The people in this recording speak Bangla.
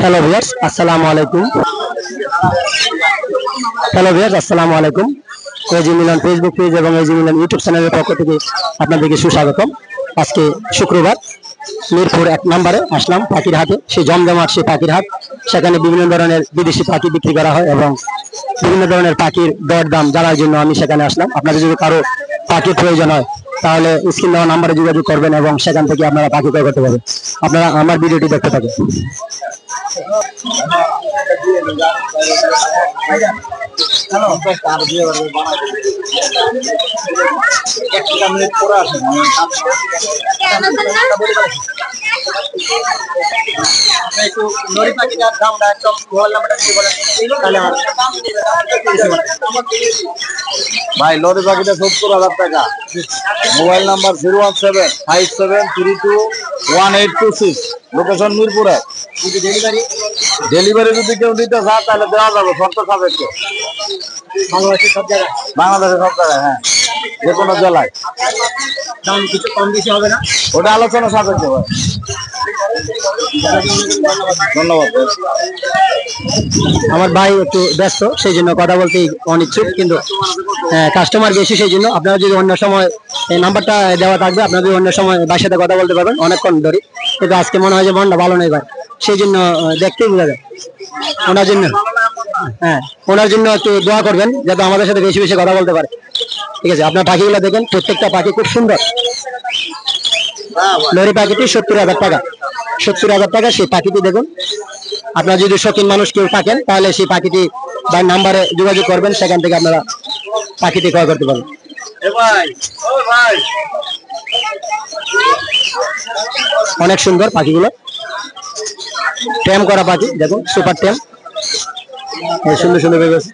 হ্যালো ভিউয়ার্স, আসসালামু আলাইকুম। হ্যালো ভিউয়ার্স, আসসালামু আলাইকুম। এজি মিলন ফেসবুক পেজ এবং এজি মিলন ইউটিউব চ্যানেলের পক্ষ থেকে আপনাদেরকে সুস্বাগতম। আজকে শুক্রবার মিরপুর 1 নম্বরে আসলাম পাখির হাটে। সেই জমজমাট সেই পাখির হাট, সেখানে বিভিন্ন ধরনের বিদেশি পাখি বিক্রি করা হয় এবং বিভিন্ন ধরনের পাখির দর দাম জানার জন্য আমি সেখানে আসলাম। আপনাদের যদি কারো পাখির প্রয়োজন হয় তাহলে স্ক্রিন দেওয়া নাম্বারে যোগাযোগ করবেন এবং সেখান থেকে আপনারা পাখি ক্রয় করতে পারবেন। আপনারা আমার ভিডিওটি দেখতে থাকুন। ভাই লরি পাখিটা 70,000 টাকা। মোবাইল নাম্বার 01757321826, লোকেশন মিরপুরে। ডেলিভারি যদি কেউ নিতে চায় তাহলে দেওয়া যাবে শর্ত সাপেক্ষে। বাংলাদেশের সব জায়গায়, হ্যাঁ, যে কোনো জেলায়। দাম কিছু কম বেশি হবে না? ওটা আলোচনা সাপেক্ষে ভাই। ধন্যবাদ। আমার ভাই একটু ব্যস্ত, সেই জন্য কথা বলতে অনিচ্ছুক, কিন্তু কাস্টমার বেশি, সেই জন্য আপনারা যদি অন্য সময় এই নাম্বারটা দেওয়া থাকবে, আপনারা যদি অন্য সময় ভাইয়ের সাথে কথা বলতে পারবেন অনেকক্ষণ ধরে। কিন্তু আজকে মনে হয় যে মনটা ভালো নেই ভাই, সেই জন্য দেখতেই বোঝা যায়। ওনার জন্য একটু দোয়া করবেন যাতে আমাদের সাথে বেশি বেশি কথা বলতে পারে। ঠিক আছে, আপনার পাখিগুলো দেখেন, প্রত্যেকটা পাখি খুব সুন্দর। লরি পাখিটি 70,000 টাকা, 70,000 টাকা সেই পাখিটি দেখুন। আপনারা যদি শৌখিন মানুষ কেউ থাকেন তাহলে সেই পাখিটি বা নাম্বারে যোগাযোগ করবেন, সেখান থেকে আপনারা পাখিটি ক্রয় করতে পারবেন। অনেক সুন্দর পাখিগুলো, ট্যাম করা পাখি দেখুন, সুপার ট্যাম, সুন্দর সুন্দর বেবি আছে।